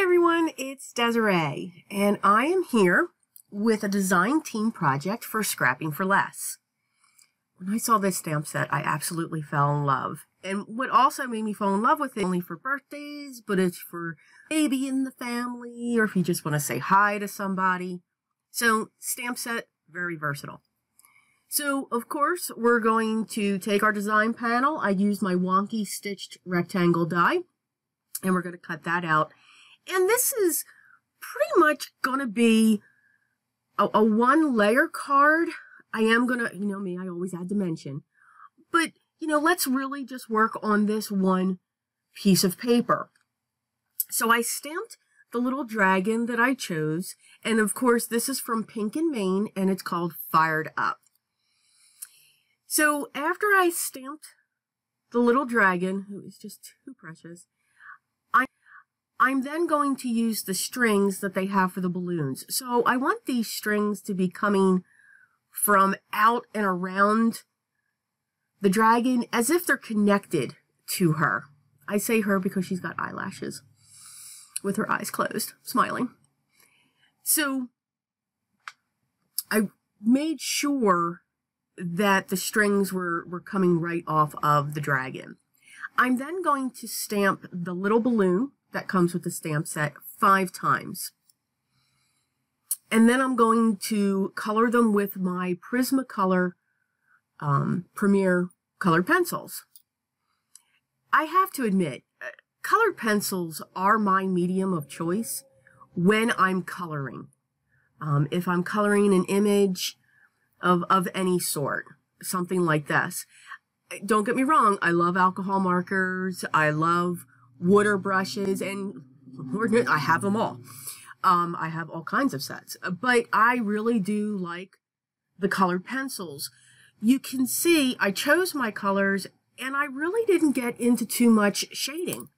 everyone, it's Desiree, and I am here with a design team project for Scrapping for Less. When I saw this stamp set, I absolutely fell in love. And what also made me fall in love with it, only for birthdays, but it's for baby in the family, or if you just want to say hi to somebody. So, stamp set, very versatile. So, of course, we're going to take our design panel. I used my wonky stitched rectangle die, and we're going to cut that out. And this is pretty much going to be a one-layer card. I am going to, you know me, I always add dimension. But, you know, let's really just work on this one piece of paper. So I stamped the little dragon that I chose. And, of course, this is from Pink and Maine, and it's called Fired Up. So after I stamped the little dragon, who is just too precious, I'm then going to use the strings that they have for the balloons. So I want these strings to be coming from out and around the dragon as if they're connected to her. I say her because she's got eyelashes with her eyes closed, smiling. So I made sure that the strings were coming right off of the dragon. I'm then going to stamp the little balloon that comes with the stamp set 5 times. And then I'm going to color them with my Prismacolor Premier colored pencils. I have to admit, colored pencils are my medium of choice when I'm coloring. If I'm coloring an image of any sort, something like this. Don't get me wrong, I love alcohol markers, I love water brushes, and I have them all. I have all kinds of sets, but I really do like the colored pencils. You can see I chose my colors and I really didn't get into too much shading.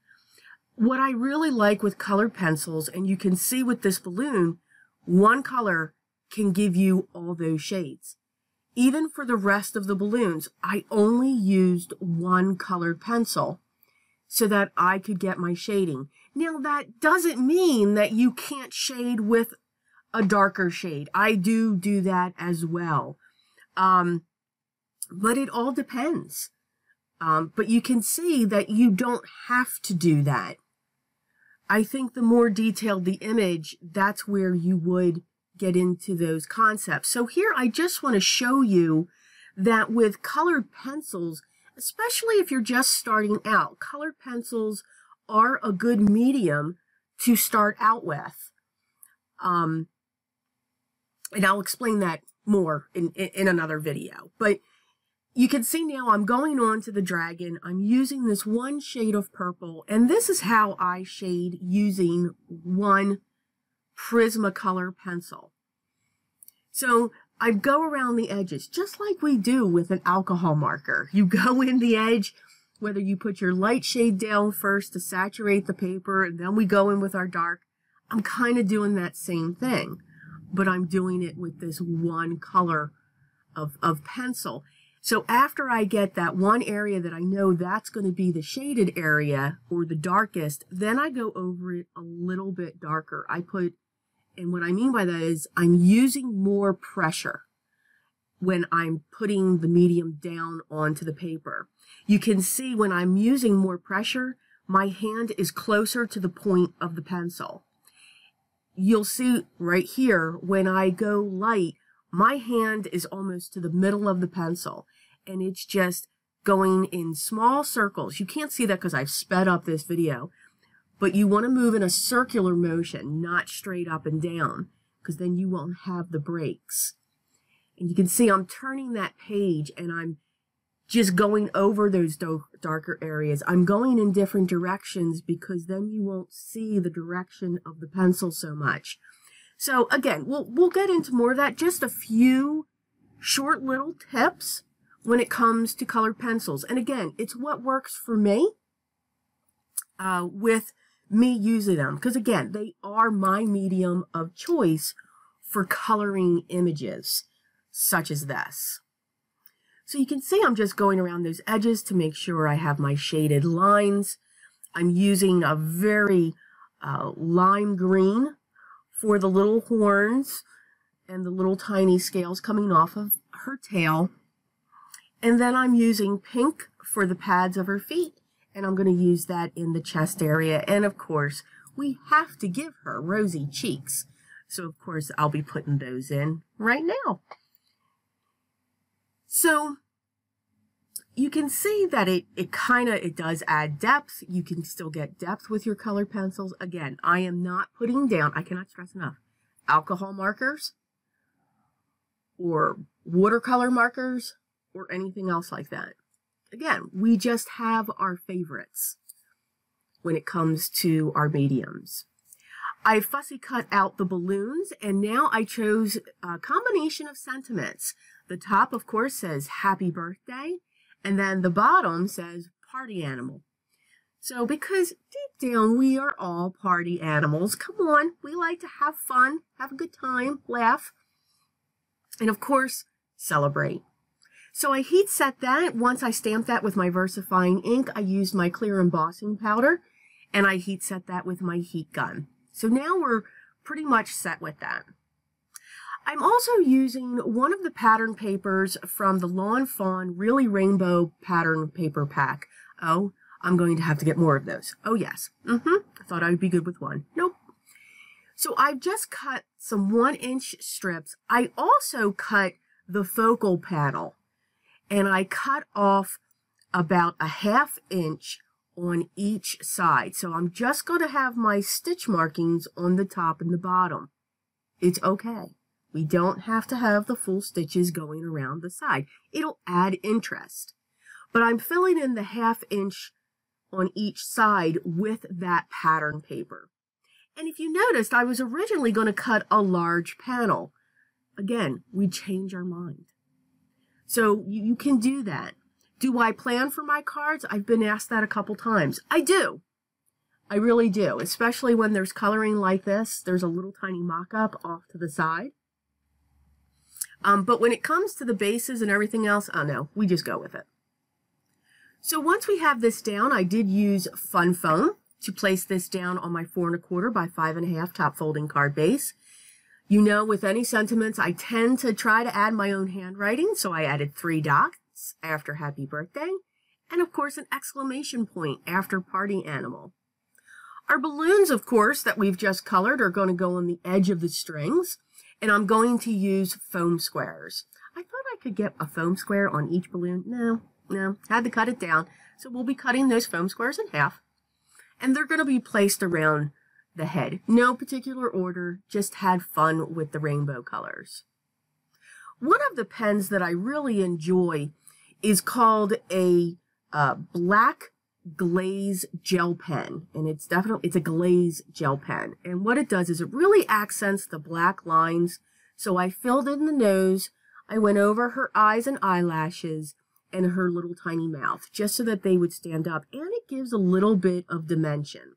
What I really like with colored pencils, and you can see with this balloon, one color can give you all those shades. Even for the rest of the balloons, I only used one colored pencil so that I could get my shading. Now, that doesn't mean that you can't shade with a darker shade. I do that as well. But it all depends. But you can see that you don't have to do that. I think the more detailed the image, that's where you would get into those concepts. So here I just want to show you that with colored pencils, especially if you're just starting out, colored pencils are a good medium to start out with. And I'll explain that more in another video. But you can see now I'm going on to the dragon. I'm using this one shade of purple, and this is how I shade using one Prismacolor pencil. So I go around the edges, just like we do with an alcohol marker. You go in the edge, whether you put your light shade down first to saturate the paper, and then we go in with our dark. I'm kind of doing that same thing, but I'm doing it with this one color of pencil. So after I get that one area that I know that's going to be the shaded area, or the darkest, then I go over it a little bit darker. And what I mean by that is I'm using more pressure when I'm putting the medium down onto the paper. You can see when I'm using more pressure, my hand is closer to the point of the pencil. You'll see right here, when I go light, my hand is almost to the middle of the pencil, and it's just going in small circles. You can't see that because I've sped up this video. But you want to move in a circular motion, not straight up and down, because then you won't have the breaks. And you can see I'm turning that page, and I'm just going over those darker areas. I'm going in different directions because then you won't see the direction of the pencil so much. So again, we'll get into more of that. Just a few short little tips when it comes to colored pencils. And again, it's what works for me with me using them, because again, they are my medium of choice for coloring images such as this. So you can see I'm just going around those edges to make sure I have my shaded lines. I'm using a very lime green for the little horns and the little tiny scales coming off of her tail. And then I'm using pink for the pads of her feet, and I'm going to use that in the chest area. And of course, we have to give her rosy cheeks. So of course, I'll be putting those in right now. So you can see that it does add depth. You can still get depth with your color pencils. Again, I am not putting down, I cannot stress enough, alcohol markers or watercolor markers or anything else like that. Again, we just have our favorites when it comes to our mediums. I fussy cut out the balloons, and now I chose a combination of sentiments. The top, of course, says happy birthday, and then the bottom says party animal. So because deep down we are all party animals, come on, we like to have fun, have a good time, laugh, and of course, celebrate. So I heat set that. Once I stamped that with my VersaFine ink, I used my clear embossing powder, and I heat set that with my heat gun. So now we're pretty much set with that. I'm also using one of the pattern papers from the Lawn Fawn Really Rainbow pattern paper pack. Oh, I'm going to have to get more of those. Oh, yes. I thought I would be good with one. Nope. So I've just cut some 1-inch strips. I also cut the focal panel, and I cut off about a 1/2 inch on each side. So I'm just going to have my stitch markings on the top and the bottom. It's okay. We don't have to have the full stitches going around the side. It'll add interest. But I'm filling in the 1/2 inch on each side with that pattern paper. And if you noticed, I was originally going to cut a large panel. Again, we change our mind. So you can do that. Do I plan for my cards? I've been asked that a couple times. I do. I really do, especially when there's coloring like this. There's a little tiny mock-up off to the side. But when it comes to the bases and everything else, oh no, we just go with it. So once we have this down, I did use Fun Foam to place this down on my 4 1/4 by 5 1/2 top folding card base. You know, with any sentiments, I tend to try to add my own handwriting, so I added 3 dots after happy birthday, and of course an exclamation point after party animal. Our balloons, of course, that we've just colored are going to go on the edge of the strings, and I'm going to use foam squares. I thought I could get a foam square on each balloon. No, had to cut it down. So we'll be cutting those foam squares in half, and they're going to be placed around the head. No particular order, just had fun with the rainbow colors. One of the pens that I really enjoy is called a black glaze gel pen, and it's a glaze gel pen, and what it does is it really accents the black lines. So I filled in the nose, I went over her eyes and eyelashes and her little tiny mouth just so that they would stand up, and it gives a little bit of dimension.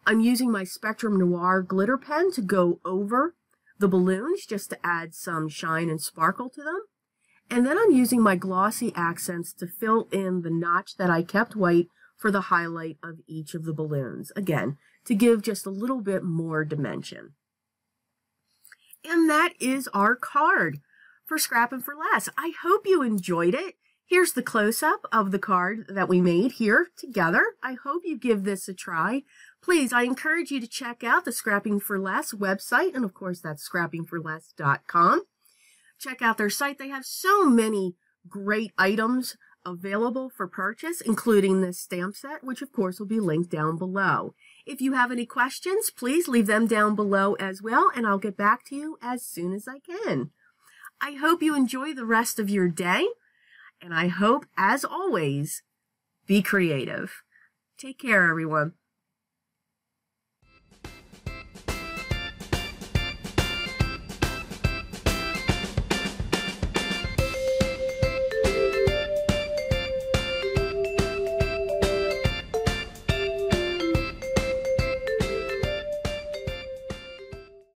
I'm using my Spectrum Noir glitter pen to go over the balloons just to add some shine and sparkle to them. And then I'm using my glossy accents to fill in the notch that I kept white for the highlight of each of the balloons. Again, to give just a little bit more dimension. And that is our card for Scrapping for Less. I hope you enjoyed it. Here's the close-up of the card that we made here together. I hope you give this a try. Please, I encourage you to check out the Scrapping for Less website, and of course that's scrappingforless.com. Check out their site. They have so many great items available for purchase, including this stamp set, which of course will be linked down below. If you have any questions, please leave them down below as well, and I'll get back to you as soon as I can. I hope you enjoy the rest of your day, and I hope, as always, be creative. Take care, everyone.